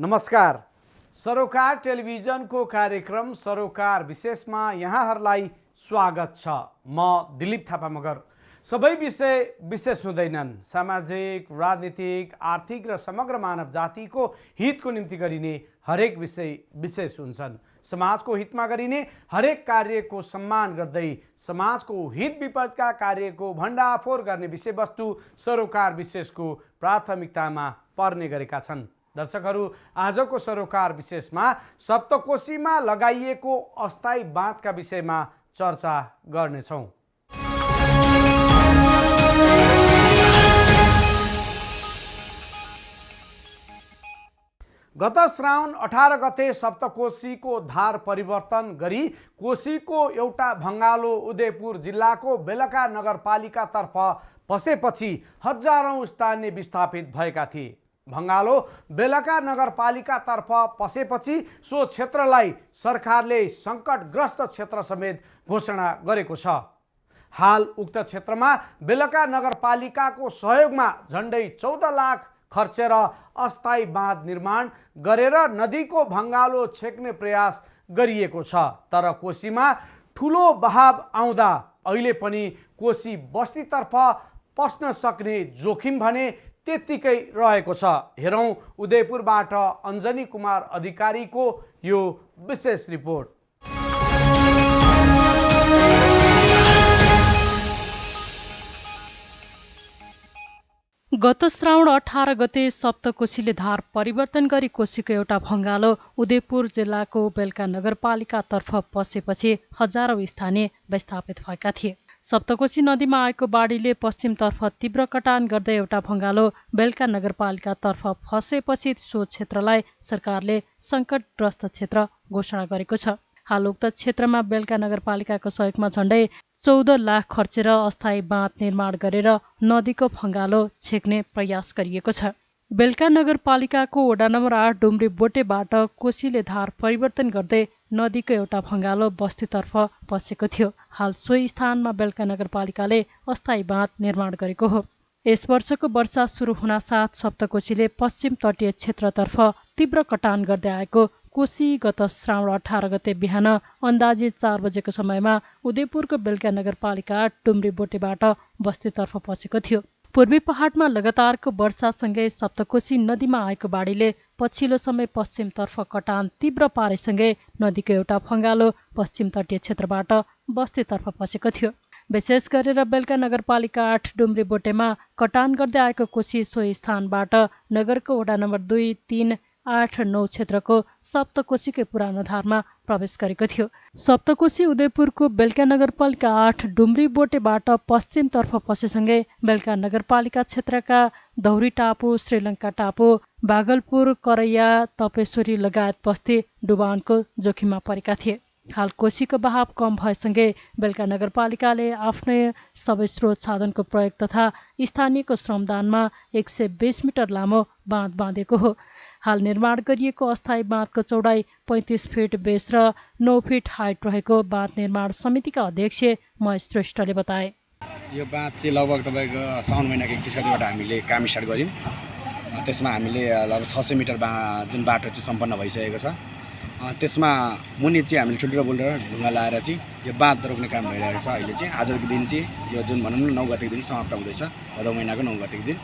नमस्कार। सरोकार टेलिभिजनको कार्यक्रम सरोकार विशेषमा यहाँहरूलाई स्वागत छ। म दिलीप थापा मगर। सबै विषय विशेष हुँदैनन्। सामाजिक, राजनीतिक, आर्थिक र समग्र मानव जातिको हितको निम्ति गरिने हरेक विषय विशेष हुन्छन्। समाजको हितमा गरिने हरेक कार्यको सम्मान गर्दै समाजको हित विपदका कार्यको भण्डाफोर गर्ने विषयवस्तु सरोकार विशेषको प्राथमिकतामा पर्ने गरेका छन्। दर्शकहरू, आजको सरोकार विशेषमा सप्तकोशीमा लगाइएको अस्थायी बाँधका विषयमा चर्चा गर्नेछौँ। गत श्रावण 18 गते सप्तकोशीको धार परिवर्तन गरी कोशीको एउटा भङ्गालो उदयपुर जिल्लाको बेलका नगरपालिकातर्फ पसेपछि हजारौं स्थानीय विस्थापित भएका थिए। भङ्गालो बेलका नगरपालिकातर्फ पसेपछि सो क्षेत्रलाई सरकारले सङ्कटग्रस्त क्षेत्र समेत घोषणा गरेको छ। हाल उक्त क्षेत्रमा बेलका नगरपालिकाको सहयोगमा झन्डै 14 लाख खर्चेर अस्थायी बाँध निर्माण गरेर नदीको भङ्गालो छेक्ने प्रयास गरिएको छ। तर कोशीमा ठुलो बहाव आउँदा अहिले पनि कोशी बस्तीतर्फ पस्न सक्ने जोखिम भने त्यत्तिकै रहेको छ। हेरौँ उदयपुरबाट अञ्जनी कुमार अधिकारीको यो विशेष रिपोर्ट। गत श्रावण 18 गते सप्तकोशीले धार परिवर्तन गरी कोशीको एउटा भङ्गालो उदयपुर जिल्लाको बेलका नगरपालिकातर्फ पसेपछि हजारौं स्थानीय विस्थापित भएका थिए। सप्तकोशी नदीमा आएको बाढीले पश्चिमतर्फ तीव्र कटान गर्दै एउटा भङ्गालो बेलका नगरपालिकातर्फ फसेपछि सो क्षेत्रलाई सरकारले सङ्कटग्रस्त क्षेत्र घोषणा गरेको छ। हाल उक्त क्षेत्रमा बेलका नगरपालिकाको सहयोगमा झन्डै 14 लाख खर्चेर अस्थायी बाँध निर्माण गरेर नदीको भङ्गालो छेक्ने प्रयास गरिएको छ। बेलका नगरपालिकाको वडा नम्बर 8 डुम्री बोटेबाट कोशीले धार परिवर्तन गर्दै नदीको एउटा भङ्गालो बस्तीतर्फ पसेको थियो। हाल सोही स्थानमा बेलका नगरपालिकाले अस्थायी बाँध निर्माण गरेको हो। यस वर्षको वर्षा सुरु हुनासाथ सप्तकोशीले पश्चिम तटीय क्षेत्रतर्फ तीव्र कटान गर्दै आएको कोशी गत श्रावण 18 गते बिहान अन्दाजी 4 बजेको समयमा उदयपुरको बेलका नगरपालिका डुम्री बोटेबाट बस्तीतर्फ पसेको थियो। पूर्वी पहाडमा लगातारको वर्षासँगै सप्तकोशी नदीमा आएको बाढीले पछिल्लो समय पश्चिमतर्फ कटान तीव्र पारेसँगै नदीको एउटा भङ्गालो पश्चिम तटीय क्षेत्रबाट बस्तीतर्फ पसेको थियो। विशेष गरेर बेलका नगरपालिका 8 डुम्री बोटेमा कटान गर्दै आएको कोशी सोही स्थानबाट नगरको वडा नम्बर 2, 3, 8, 9 क्षेत्रको सप्तकोशीकै पुरानो धारमा प्रवेश गरेको थियो। सप्तकोशी उदयपुरको बेलका नगरपालिका 8 डुम्री बोटेबाट पश्चिमतर्फ पसेसँगै बेलका नगरपालिका क्षेत्रका धौरी टापु, श्रीलङ्का टापु, भागलपुर, करैया, तपेश्वरी लगायत बस्ती डुबानको जोखिममा परेका थिए। हाल कोशीको बहाव कम भएसँगै बेलका नगरपालिकाले आफ्नै सबै स्रोत साधनको प्रयोग तथा स्थानीयको श्रमदानमा 120 मिटर लामो बाँध बाँधेको हो। हाल निर्माण गरिएको अस्थायी बाँधको चौडाइ 35 फिट बेस र 9 फिट हाइट रहेको बाँध निर्माण समितिका अध्यक्ष महेश श्रेष्ठले बताए। यो बाँध चाहिँ लगभग तपाईँको साउन महिनाको 31 गतिबाट हामीले काम स्टार्ट गऱ्यौँ। त्यसमा हामीले लगभग 600 मिटर जुन बाटो चाहिँ सम्पन्न भइसकेको छ। त्यसमा मुनि चाहिँ हामीले ठुल्ठुलो बोल्डर ढुङ्गा लाएर चाहिँ यो बाँध रोक्ने काम भइरहेको छ। अहिले चाहिँ आजको दिन चाहिँ यो जुन भनौँ न 9 गतेको दिन समाप्त हुँदैछ। भदौ महिनाको 9 गतेको दिन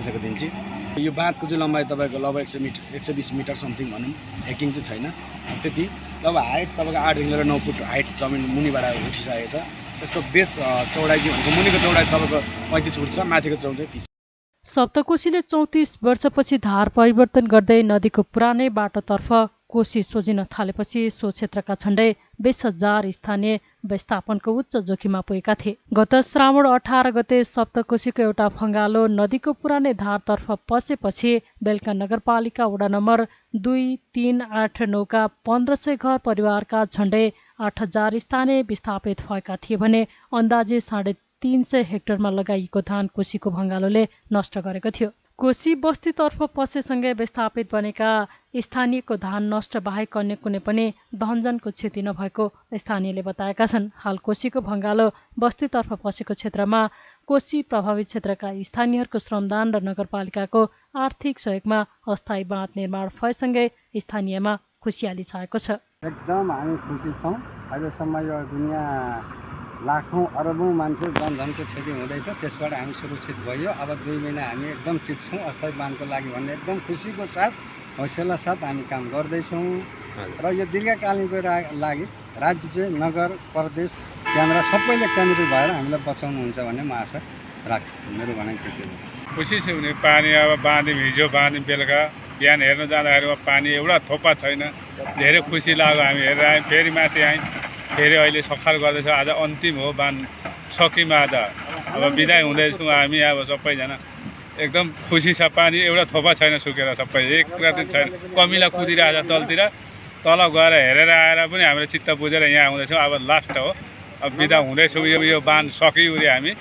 आजको दिन चाहिँ यो बाँधको चाहिँ लम्बाइ तपाईँको लगभग 120 मिटर समथिङ भनौँ, 1 इन्च चाहिँ छैन त्यति। लगभग हाइट तपाईँको 8 देखि लिएर 9 फुट हाइट जमिन मुनिबाट उठिसकेको छ। त्यसको बेस चौडाइ चाहिँ भनेको मुनिको चौडाइ तपाईँको 35 फुट छ, माथिको चौडाइ 30। सप्तकोशीले 34 वर्षपछि धार परिवर्तन गर्दै नदीको पुरानै बाटोतर्फ कोशी सोझिन थालेपछि सो क्षेत्रका झन्डै 20,000 स्थानीय विस्थापनको उच्च जोखिममा पुगेका थिए। गत श्रावण 18 गते सप्तकोशीको एउटा भङ्गालो नदीको पुरानै धारतर्फ पसेपछि बेलका नगरपालिका वडा नम्बर 2, 3, 8, 9 का 1500 घर परिवारका झन्डै 8,000 स्थानीय विस्थापित भएका थिए भने अन्दाजी 350 हेक्टरमा लगाइएको धान कोशीको भङ्गालोले नष्ट गरेको थियो। कोशी बस्तीतर्फ पसेसँगै विस्थापित बनेका स्थानीयको धान नष्ट बाहेक अन्य कुनै पनि धनजनको क्षति नभएको स्थानीयले बताएका छन्। हाल कोशीको भङ्गालो बस्तीतर्फ पसेको क्षेत्रमा कोशी प्रभावित क्षेत्रका स्थानीयहरूको श्रमदान र नगरपालिकाको आर्थिक सहयोगमा अस्थायी बाँध निर्माण भएसँगै स्थानीयमा खुसियाली छाएको छ। एकदम हामी खुसी छौँ। अहिलेसम्म यो दुनियाँ लाखौँ अरबौँ मान्छे जनधनको क्षति हुँदैछ, त्यसबाट हामी सुरक्षित भयो। अब 2 महिना हामी एकदम ठिक छौँ अस्थायी बाँधको लागि भन्ने एकदम खुसीको साथ हौसला साथ हामी काम गर्दैछौँ। र यो दीर्घकालीनको लागि राज्य, नगर, प्रदेश, केन्द्र सबैले केन्द्रित भएर हामीलाई बचाउनुहुन्छ भन्ने म आशा राख्छु। मेरो भनाइ त्यति हो। खुसी छु नि पानी अब बाँध्यौँ, हिजो बाँध्यौँ, बेलुका बिहान हेर्न जाँदाखेरि पानी एउटा थोपा छैन। धेरै खुसी लाग्यो। हामी हेरेर आयौँ, फेरि माथि आयौँ, फेरि अहिले सफाइ गर्दैछ। आज अन्तिम हो, बाँध सक्यौँ। आज अब बिदाइ हुँदैछौँ हामी अब सबैजना। एकदम खुसी छ। पानी एउटा थोपा छैन सुकेर, सबै एक राति छैन। कमिला कुदिरहेको छ तलतिर, तल गएर हेरेर आएर पनि हामीले चित्त बुझेर यहाँ आउँदैछौँ। अब लास्ट हो, अब बिदा हुँदैछौँ। यो बाँध सक्यौँ हामी।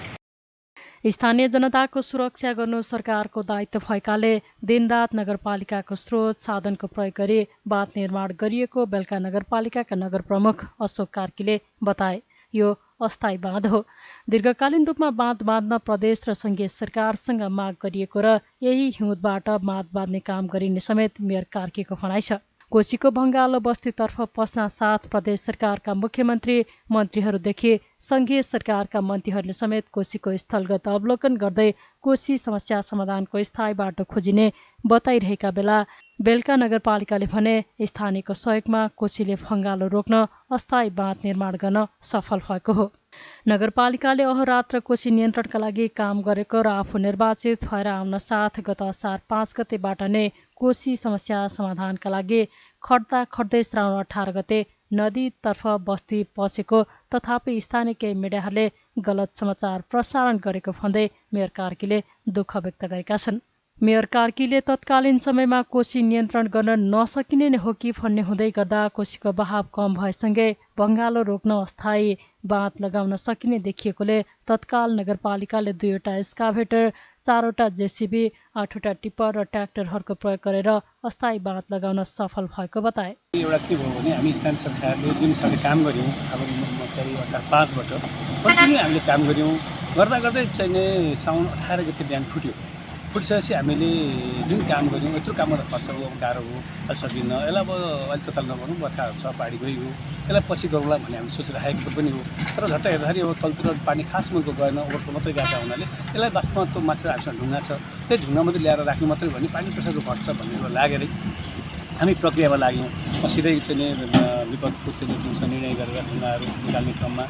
स्थानीय जनताको सुरक्षा गर्नु सरकारको दायित्व भएकाले दिनरात नगरपालिकाको स्रोत साधनको प्रयोग गरी बाँध निर्माण गरिएको बेलका नगरपालिकाका नगर प्रमुख अशोक कार्कीले बताए। यो अस्थायी बाँध हो। दीर्घकालीन रूपमा बाँध बाँध्न प्रदेश र सङ्घीय सरकारसँग माग गरिएको र यही हिउँदबाट बाँध बाँध्ने काम गरिने समेत मेयर कार्कीको भनाइ छ। कोशीको भङ्गालो बस्तीतर्फ पस्न साथ प्रदेश सरकारका मुख्यमन्त्री मन्त्रीहरूदेखि सङ्घीय सरकारका मन्त्रीहरूले समेत कोशीको स्थलगत अवलोकन गर्दै कोशी समस्या समाधानको स्थायी बाटो खोजिने बताइरहेका बेला बेलका नगरपालिकाले भने स्थानीयको सहयोगमा कोशीले भङ्गालो रोक्न अस्थायी बाँध निर्माण गर्न सफल भएको हो। नगरपालिकाले अहोरात्र कोशी नियन्त्रणका लागि काम गरेको र आफू निर्वाचित भएर आउन साथ गत असार 5 गतेबाट नै कोशी समस्या समाधानका लागि खट्दै श्रावण 18 गते नदीतर्फ बस्ती पसेको तथापि स्थानीय केही मिडियाहरूले गलत समाचार प्रसारण गरेको भन्दै मेयर कार्कीले दुःख व्यक्त गरेका छन्। मेयर कार्कीले तत्कालीन समयमा कोशी नियन्त्रण गर्न नसकिने नै हो कि भन्ने हुँदै गर्दा कोशीको बहाव कम भएसँगै भङ्गालो रोक्न अस्थायी बाँध लगाउन सकिने देखिएकोले तत्काल नगरपालिकाले 2वटा एक्सकाभेटर, 4वटा जेसिबी, 8वटा टिप्पर र ट्र्याक्टरहरूको प्रयोग गरेर अस्थायी बाँध लगाउन सफल भएको बताए। एउटा के भयो भने हामी स्थानीय सरकारले जुन हिसाबले काम गऱ्यौँ, अब करिब असार 5बाट कन्टिन्यू हामीले काम गऱ्यौँ। गर्दा गर्दै चाहिँ साउन 18 गते बिहान फुटिसकेपछि हामीले जुन काम गऱ्यौँ यत्रो काम गर्दा खर्च हो, गाह्रो हो, अहिले सकिन्न। यसलाई अब अहिले तत्काल नगरौँ, बर्खा छ, पहाडी गइयो, यसलाई पछि गरौँला भन्ने हामी सोचिरहेको पनि हो। तर झट्ट हेर्दाखेरि अब तलतिर पानी खास मुलको गएन, ओभरको मात्रै गएका हुनाले यसलाई वास्तवमा त्यो मात्र हामीसँग ढुङ्गा छ, त्यही ढुङ्गा मात्रै ल्याएर राख्नु मात्रै भने पानी प्रेसरको घट्छ भन्ने लागेरै हामी प्रक्रियामा लाग्यौँ। सिधै चाहिँ विपदको चाहिँ जुन निर्णय गरेर ढुङ्गाहरू निकाल्ने क्रममा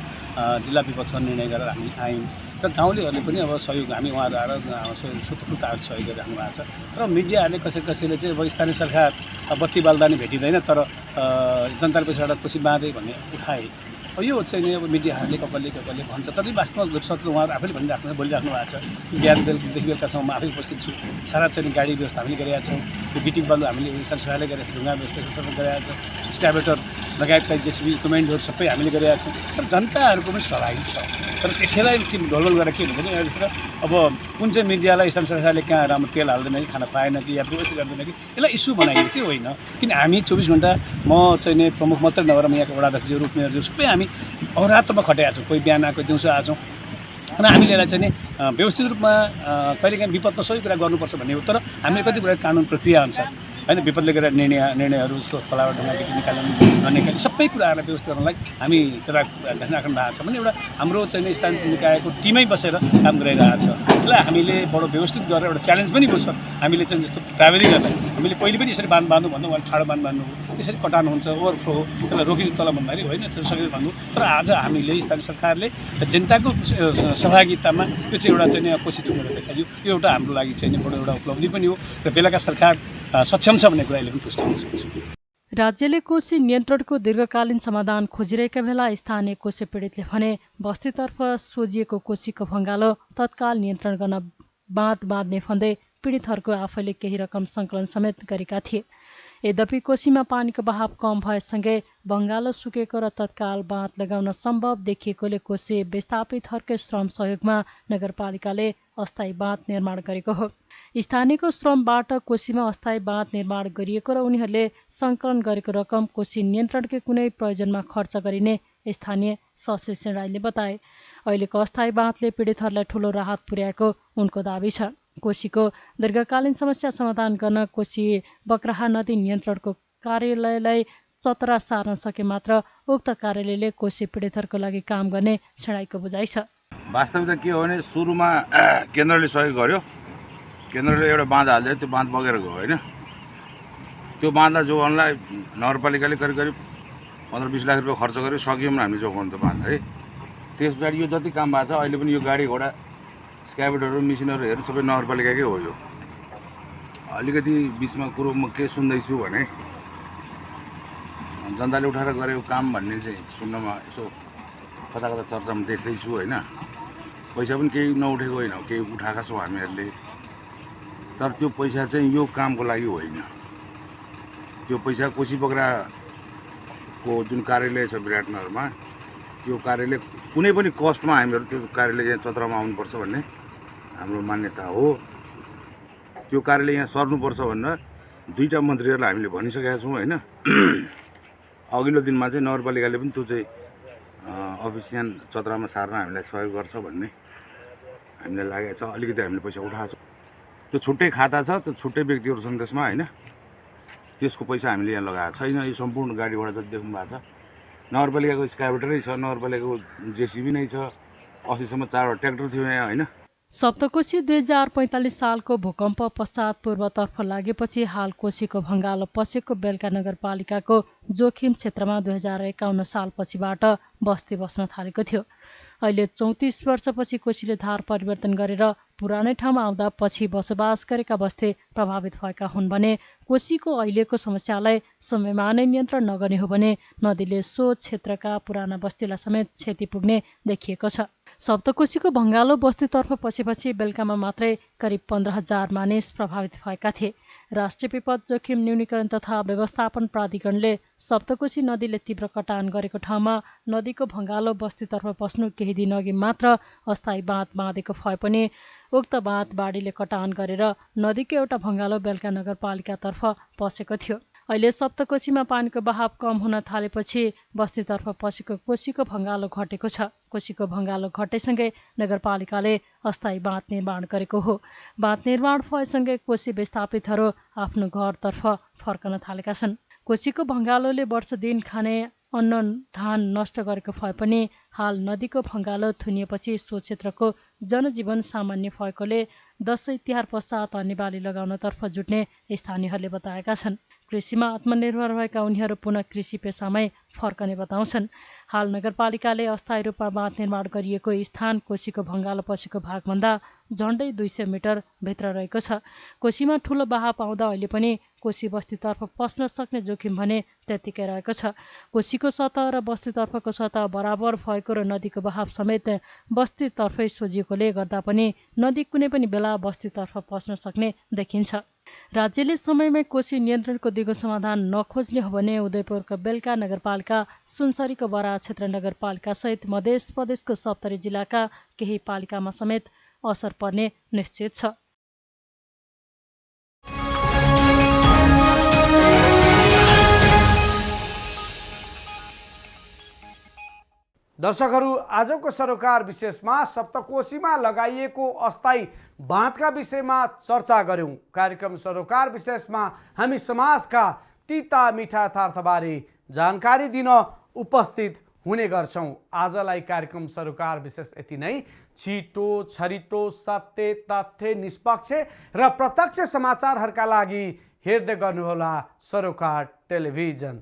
जिल्ला विपदसँग निर्णय गरेर हामी आयौँ। र गाउँलेहरूले पनि अब सहयोग, हामी उहाँहरू आएर स्वतन्त्रताहरू सहयोग गरिराख्नु भएको छ। तर मिडियाहरूले कसैले चाहिँ अब स्थानीय सरकार बत्ती बाल्दा नि भेटिँदैन, तर जनताले पैसाबाट कोशी बाँधे भन्ने उठाए। यो चाहिँ अब मिडियाहरूले कपालले भन्छ, तर वास्तवमा सत्य उहाँहरू आफैले बोलिराख्नु भएको छ। बिहान बेलुकादेखि बेलुकासम्म आफै उपस्थित छु। सारा चाहिँ गाडी व्यवस्था हामीले गरेका छौँ। यो गिटिङ बालु हामीले स्थानीय सरकारले गरेका छौँ, ढुङ्गा व्यवस्था सबै गरेका छौँ। स्क्याभेटर लगायतका जेसिबी इक्विपमेन्टहरू सबै हामीले गरेका छौँ। तर जनताहरूको पनि सहभागी छ। तर त्यसैलाई ढोलबोल गरेर के हुन्छ भने अब कुन चाहिँ मिडियालाई स्थानीय सरकारले कहाँ राम्रो तेल हाल्दैन कि, खाना पाएन कि, या व्यवस्था गर्दैन कि, यसलाई इस्यु बनाइयो त्यो होइन। किन हामी 24 घन्टा म चाहिँ प्रमुख मात्रै नभएर म यहाँको वडाध्यक्षहरू, उपमेयरहरू सबै हामी अहोरात्रमा खटेका छौँ। कोही बिहान आएको, दिउँसो आएछौँ। र हामीले यसलाई चाहिँ व्यवस्थित रूपमा कहिलेकाहीँ विपदमा सबै कुरा गर्नुपर्छ भन्ने हो। तर हामीले कति कुरा कानुन प्रक्रिया अनुसार होइन, विपदले गरेर निर्णयहरू खोलाबाट ढुङ्गादेखि निकाल्ने सबै कुराहरूलाई व्यवस्थित गर्नलाई हामी त्यसलाई ध्यान राख्नु भएको छ भने एउटा हाम्रो चाहिँ स्थानीय निकायको टिमै बसेर काम गरिरहेको छ। यसलाई हामीले बडो व्यवस्थित गरेर एउटा च्यालेन्ज पनि हो सर। हामीले चाहिँ जस्तो प्राविधिकहरूलाई हामीले पहिले पनि यसरी बाँध बाँध्नु भन्दा उहाँले ठाडो बाँध बाँध्नु हो, यसरी कटान हुन्छ, ओभरफ्लो हो, त्यसलाई रोकिन्छ तल भन्दाखेरि होइन, सकेर भन्नु। तर आज हामीले स्थानीय सरकारले जनताको सहभागितामा यो चाहिँ एउटा चाहिँ कोसिस गरेर देखाइयो। यो एउटा हाम्रो लागि चाहिँ बडो एउटा उपलब्धि पनि हो र बेलाका सरकार सक्षम छ भन्ने कुरा अहिले पनि पुष्टि हुन सक्छ। राज्यले कोशी नियन्त्रणको दीर्घकालीन समाधान खोजिरहेका बेला स्थानीय कोशी पीडितले भने बस्तीतर्फ सोझिएको कोशीको भङ्गालो तत्काल नियन्त्रण गर्न बाँध बाँध्ने भन्दै पीडितहरूको आफैले केही रकम सङ्कलन समेत गरेका थिए। यद्यपि कोशीमा पानीको बहाव कम भएसँगै भङ्गालो सुकेको र तत्काल बाँध लगाउन सम्भव देखिएकोले कोशी विस्थापितहरूकै श्रम सहयोगमा नगरपालिकाले अस्थायी बाँध निर्माण गरेको हो। स्थानीयको श्रमबाट कोशीमा अस्थायी बाँध निर्माण गरिएको र उनीहरूले सङ्कलन गरेको रकम कोशी नियन्त्रणकै कुनै प्रयोजनमा खर्च गरिने स्थानीय शशी सेनाईले बताए। अहिलेको अस्थायी बाँधले पीडितहरूलाई ठूलो राहत पुर्याएको उनको दाबी छ। कोशीको दीर्घकालीन समस्या समाधान गर्न कोशी बक्राहा नदी नियन्त्रणको कार्यालयलाई चतरा सार्न सके मात्र उक्त कार्यालयले कोशी पीडितहरूको लागि काम गर्ने सेनाईको बुझाइ छ। वास्तविकता के हो भने सुरुमा केन्द्रले सहयोग गर्यो, केन्द्रले एउटा बाँध हाल्दै त्यो बाँध बगेर गयो होइन। त्यो बाँधलाई जोगाउनलाई नगरपालिकाले करिब करिब 15-20 लाख रुपियाँ खर्च गर्यो, सक्यौँ हामीले जोगाउनु त बाँध है। त्यस पछाडि यो जति काम भएको छ अहिले पनि यो गाडी घोडा स्क्याबेटहरू मिसिनहरू सबै नगरपालिकाकै हो। यो अलिकति बिचमा कुरो म के सुन्दैछु भने जनताले उठाएर गरेको काम भन्ने चाहिँ सुन्नमा यसो कता कता चर्चामा देख्दैछु होइन। पैसा पनि केही नउठेको होइन, केही उठाएका छौँ हामीहरूले, तर त्यो पैसा चाहिँ यो कामको लागि होइन। त्यो पैसा कोशी बक्राको जुन कार्यालय छ विराटनगरमा, त्यो कार्यालय कुनै पनि कस्टमा हामीहरू त्यो कार्यालय यहाँ चतरामा आउनुपर्छ भन्ने हाम्रो मान्यता हो। त्यो कार्यालय यहाँ सर्नुपर्छ भनेर 2टा मन्त्रीहरूलाई हामीले भनिसकेका छौँ होइन। अघिल्लो दिनमा चाहिँ नगरपालिकाले पनि त्यो चाहिँ अफिस यहाँ चतरामा सार्न हामीलाई सहयोग गर्छ भन्ने हामीलाई लागेको छ। अलिकति हामीले पैसा उठाएको छौँ, त्यो छुट्टै खाता छ, त्यो छुट्टै व्यक्तिहरू छन् त्यसमा होइन। त्यसको पैसा हामीले यहाँ लगाएको छैन। यो सम्पूर्ण गाडी घोडा जति देख्नु भएको छ नगरपालिकाको स्क्याबेटरै छ, नगरपालिकाको जेसिबी नै छ। 80सम्म 4वटा ट्र्याक्टर थियो यहाँ होइन। सप्तकोशी 2045 सालको भूकम्प पश्चात पूर्वतर्फ लागेपछि हाल कोशीको भङ्गालो पसेको बेलका नगरपालिकाको जोखिम क्षेत्रमा 2051 सालपछिबाट बस्ती बस्न थालेको थियो। अहिले 34 वर्षपछि कोशीले धार परिवर्तन गरेर पुरानै ठाउँमा आउँदा पछि बसोबास गरेका बस्ती प्रभावित भएका हुन् भने कोशीको अहिलेको समस्यालाई समयमा नै नियन्त्रण नगर्ने हो भने नदीले सो क्षेत्रका पुराना बस्तीलाई समेत क्षति पुग्ने देखिएको छ। सप्तकोशीको भङ्गालो बस्तीतर्फ पसेपछि बेलकामा मात्रै करिब 15,000 मानिस प्रभावित भएका थिए। राष्ट्रिय विपद जोखिम न्यूनीकरण तथा व्यवस्थापन प्राधिकरणले सप्तकोशी नदीले तीव्र कटान गरेको ठाउँमा नदीको भङ्गालो बस्तीतर्फ पस्नु केही दिन अघि मात्र अस्थायी बाँध बाँधेको भए पनि उक्त बाँध बाढीले कटान गरेर नदीको एउटा भङ्गालो बेलका नगरपालिकातर्फ पसेको थियो। अहिले सप्तकोशीमा पानीको बहाव कम हुन थालेपछि बस्तीतर्फ पसेको कोशीको भङ्गालो घटेको छ। कोशीको भङ्गालो घटेसँगै नगरपालिकाले अस्थायी बाँध निर्माण गरेको हो। बाँध निर्माण भएसँगै कोशी विस्थापितहरू आफ्नो घरतर्फ फर्कन थालेका छन्। कोशीको भङ्गालोले वर्ष दिन खाने अन्न धान नष्ट गरेको भए पनि हाल नदीको भङ्गालो थुनिएपछि सो क्षेत्रको जनजीवन सामान्य भएकोले दसैँ तिहार पश्चात अन्य बाली लगाउनतर्फ जुट्ने स्थानीयहरूले बताएका छन्। कृषिमा आत्मनिर्भर भएका उनीहरू पुनः कृषि पेसामै फर्कने बताउँछन्। हाल नगरपालिकाले अस्थायी रूपमा बाँध निर्माण गरिएको स्थान कोशीको भङ्गालो पसेको भागभन्दा झन्डै 200 मिटर भित्र रहेको छ। कोशीमा ठूलो बहाव आउँदा अहिले पनि कोशी बस्तीतर्फ पस्न सक्ने जोखिम भने त्यत्तिकै रहेको छ। कोशीको सतह र बस्तीतर्फको सतह बराबर भएको र नदीको बहाव समेत बस्तीतर्फै सोझिएकोले गर्दा पनि नदी कुनै पनि बेला बस्तीतर्फ पस्न सक्ने देखिन्छ। राज्यले समयमै कोशी नियन्त्रणको दिगो समाधान नखोज्ने हो भने उदयपुरको बेलका नगरपालिका, सुनसरीको बराह क्षेत्र नगरपालिका सहित मध्य प्रदेशको सप्तरी जिल्लाका केही पालिकामा समेत असर पर्ने निश्चित छ। दर्शकहरू, आजको सरोकार विशेषमा सप्तकोशीमा लगाइएको अस्थायी बाँधका विषयमा चर्चा गर्यौं। कार्यक्रम सरोकार विशेषमा हामी समाजका तिता मिठा यथार्थबारे जानकारी दिन उपस्थित हुने गर्छौं। आजलाई कार्यक्रम सरोकार विशेष यति नै। छिटो, छरितो, सत्य, तथ्य, निष्पक्ष र प्रत्यक्ष समाचारहरूका लागि हेर्दै गर्नुहोला सरोकार टेलिभिजन।